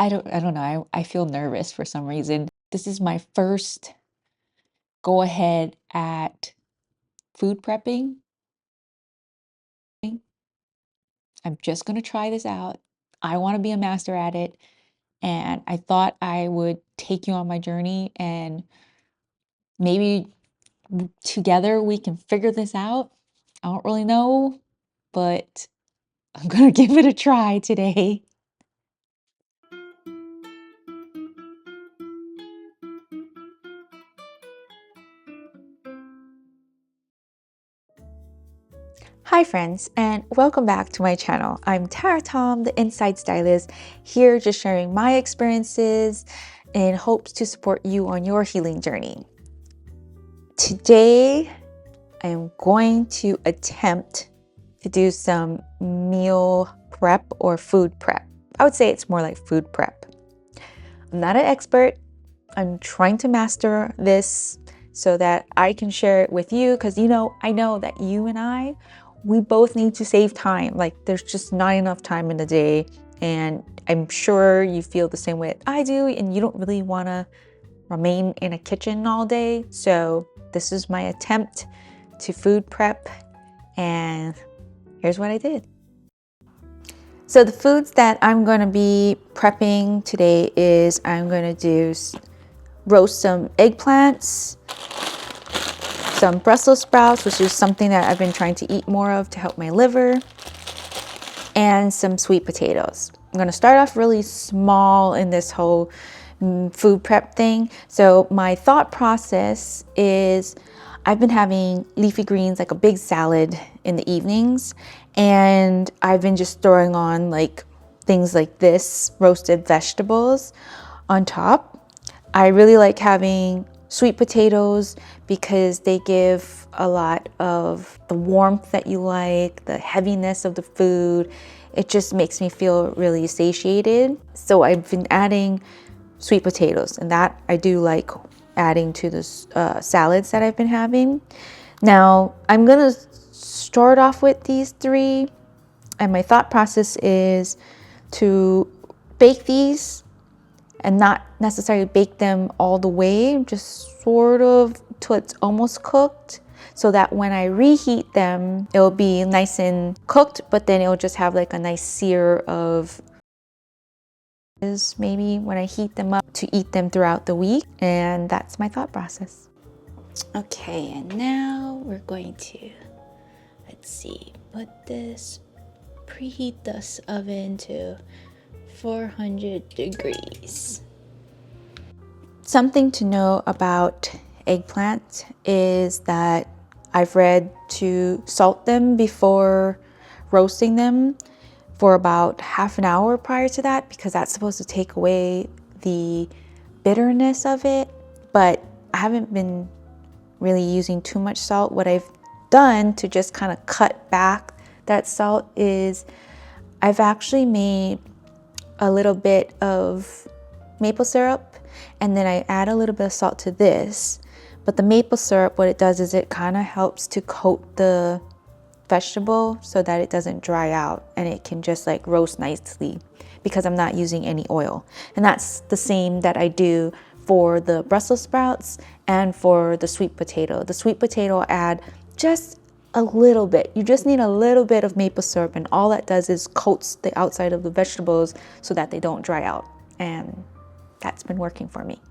I don't know. I feel nervous for some reason. This is my first go ahead at food prepping. I'm just going to try this out. I want to be a master at it. And I thought I would take you on my journey and maybe together we can figure this out. I don't really know, but I'm going to give it a try today. Hi friends, and welcome back to my channel. I'm Tara Tom, the Inside Stylist, here just sharing my experiences in hopes to support you on your healing journey. Today, I'm going to attempt to do some meal prep or food prep. I would say it's more like food prep. I'm not an expert. I'm trying to master this so that I can share it with you because I know that you and we both need to save time. Like there's just not enough time in the day, and I'm sure you feel the same way I do, and you don't really want to remain in a kitchen all day. So this is my attempt to food prep, and here's what I did. So the foods that I'm going to be prepping today is I'm going to do roast some eggplants, some Brussels sprouts, which is something that I've been trying to eat more of to help my liver, and some sweet potatoes. I'm going to start off really small in this whole food prep thing. So my thought process is I've been having leafy greens, like a big salad in the evenings, and I've been just throwing on like things like this, roasted vegetables on top. I really like having sweet potatoes because they give a lot of the warmth that you like, the heaviness of the food. It just makes me feel really satiated. So I've been adding sweet potatoes, and that I do like adding to the salads that I've been having. Now I'm gonna start off with these three, and my thought process is to bake these and not necessarily bake them all the way, just sort of till it's almost cooked, so that when I reheat them, it'll be nice and cooked, but then it'll just have like a nice sear of maybe when I heat them up to eat them throughout the week. And that's my thought process. Okay, and now we're going to, let's see, preheat this oven to 400 degrees. Something to know about eggplant is that I've read to salt them before roasting them for about half an hour prior to that, because that's supposed to take away the bitterness of it. But I haven't been really using too much salt. What I've done to just kind of cut back that salt is I've actually made a little bit of maple syrup, and then I add a little bit of salt to this. But the maple syrup, what it does is it kind of helps to coat the vegetable so that it doesn't dry out, and it can just like roast nicely because I'm not using any oil. And that's the same that I do for the Brussels sprouts and for the sweet potato. The sweet potato I add just a little bit. You just need a little bit of maple syrup, and all that does is coats the outside of the vegetables so that they don't dry out. And that's been working for me.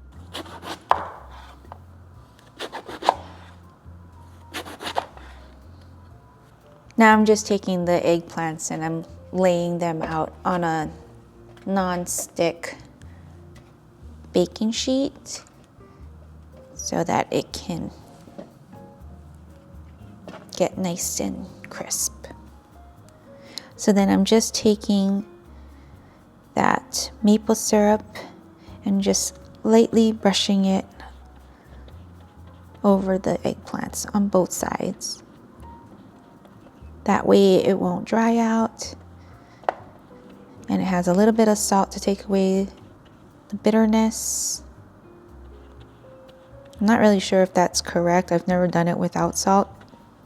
Now I'm just taking the eggplants and I'm laying them out on a non-stick baking sheet so that it can get nice and crisp. So then I'm just taking that maple syrup and just lightly brushing it over the eggplants on both sides. That way it won't dry out, and it has a little bit of salt to take away the bitterness. I'm not really sure if that's correct. I've never done it without salt.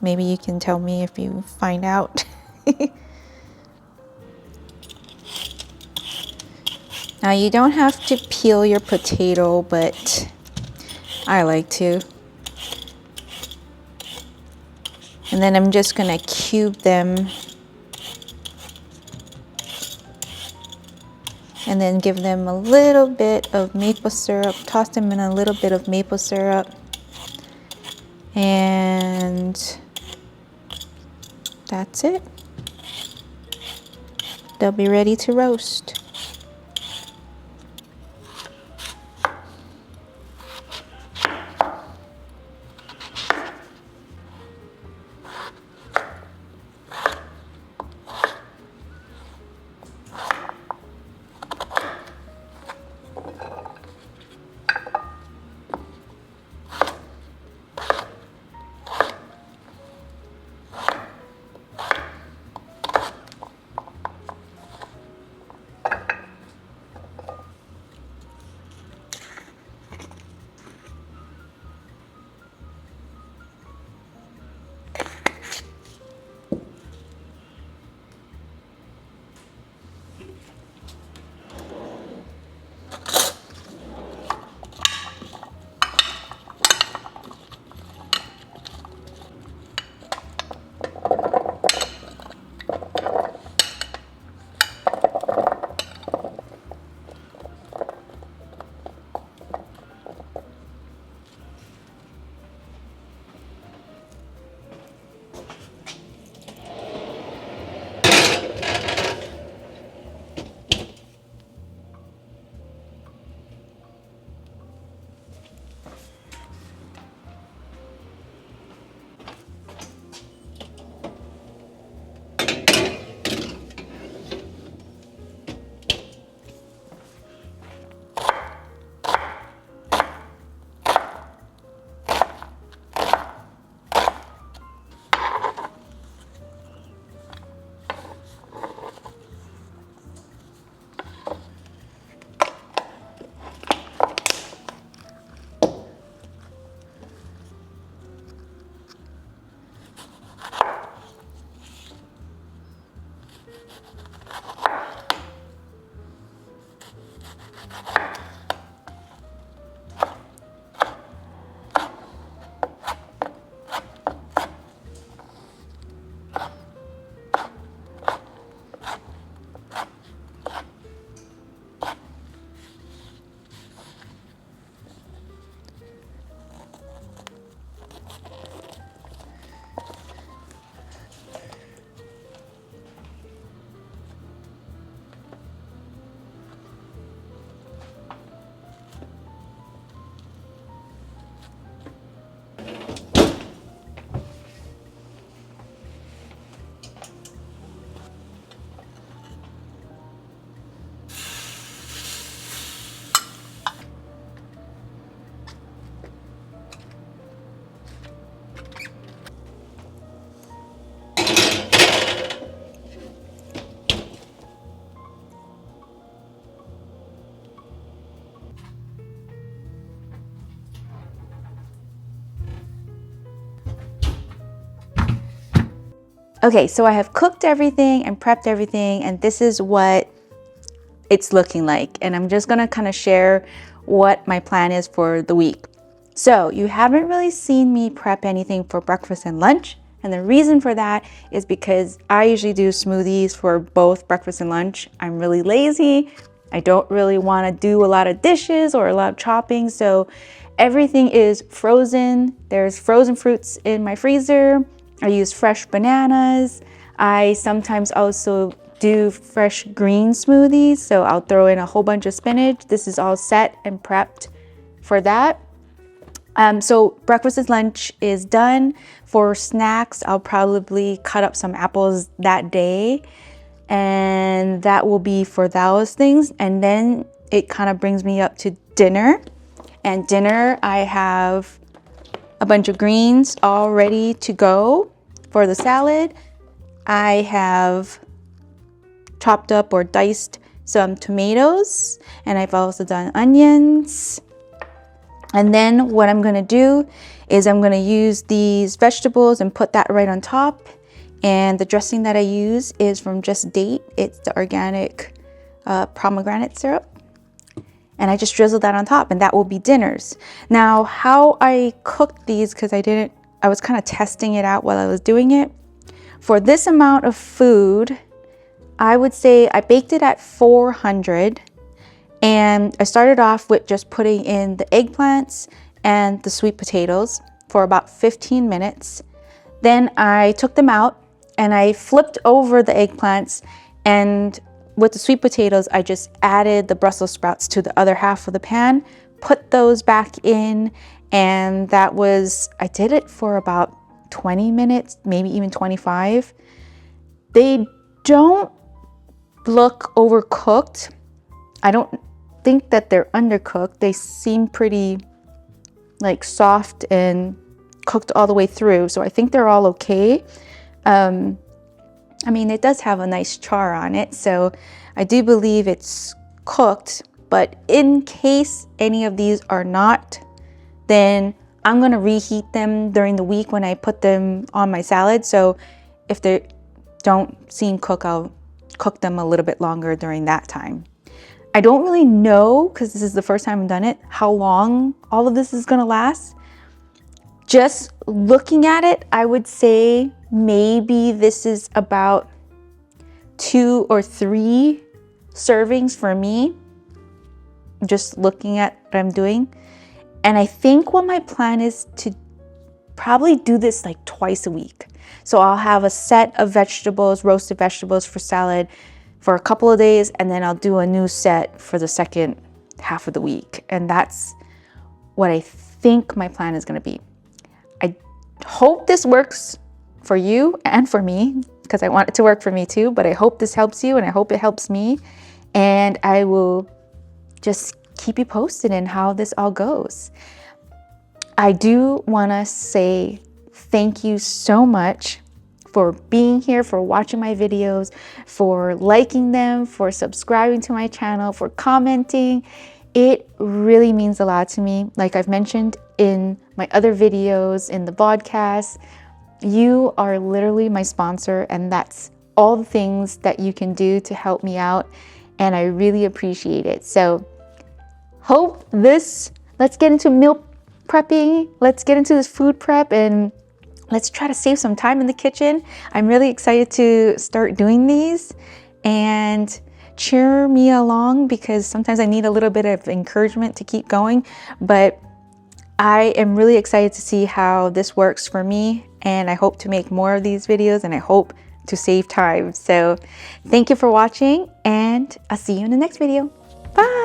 Maybe you can tell me if you find out. Now you don't have to peel your potato, but I like to. And then I'm just gonna cube them and then give them a little bit of maple syrup, toss them in a little bit of maple syrup, and that's it. They'll be ready to roast. Okay, so I have cooked everything and prepped everything, and this is what it's looking like. And I'm just gonna kind of share what my plan is for the week. So you haven't really seen me prep anything for breakfast and lunch. And the reason for that is because I usually do smoothies for both breakfast and lunch. I'm really lazy. I don't really want to do a lot of dishes or a lot of chopping. So everything is frozen. There's frozen fruits in my freezer. I use fresh bananas. I sometimes also do fresh green smoothies. So I'll throw in a whole bunch of spinach. This is all set and prepped for that. So breakfast and lunch is done. For snacks, I'll probably cut up some apples that day, and that will be for those things. And then it kind of brings me up to dinner. And dinner, I have a bunch of greens all ready to go for the salad. I have chopped up or diced some tomatoes, and I've also done onions. And then what I'm gonna do is I'm gonna use these vegetables and put that right on top. And the dressing that I use is from Just Date. It's the organic pomegranate syrup. and I just drizzle that on top, and that will be dinners. Now, how I cooked these, because I was kind of testing it out while I was doing it. For this amount of food, I would say I baked it at 400, and I started off with just putting in the eggplants and the sweet potatoes for about 15 minutes. Then I took them out and I flipped over the eggplants, and with the sweet potatoes, I just added the Brussels sprouts to the other half of the pan, put those back in, and I did it for about 20 minutes, maybe even 25. They don't look overcooked. I don't think that they're undercooked. They seem pretty like soft and cooked all the way through. So I think they're all okay. I mean, it does have a nice char on it, so I do believe it's cooked. But in case any of these are not, then I'm gonna reheat them during the week when I put them on my salad. So if they don't seem cooked, I'll cook them a little bit longer during that time. I don't really know, because this is the first time I've done it, how long all of this is gonna last. Just looking at it, I would say maybe this is about 2 or 3 servings for me, just looking at what I'm doing. And I think what my plan is to probably do this like twice a week. So I'll have a set of vegetables, roasted vegetables for salad for a couple of days, and then I'll do a new set for the second half of the week. And that's what I think my plan is gonna be. I hope this works for you and for me, because I want it to work for me too, but I hope this helps you and I hope it helps me. And I will just keep you posted in how this all goes. I do wanna say thank you so much for being here, for watching my videos, for liking them, for subscribing to my channel, for commenting. It really means a lot to me. Like I've mentioned in my other videos, in the podcast, you are literally my sponsor, and that's all the things that you can do to help me out, and I really appreciate it. So let's get into meal prepping, let's get into this food prep, and let's try to save some time in the kitchen. I'm really excited to start doing these, and cheer me along, because sometimes I need a little bit of encouragement to keep going. But I am really excited to see how this works for me, and I hope to make more of these videos, and I hope to save time. So thank you for watching, and I'll see you in the next video. Bye.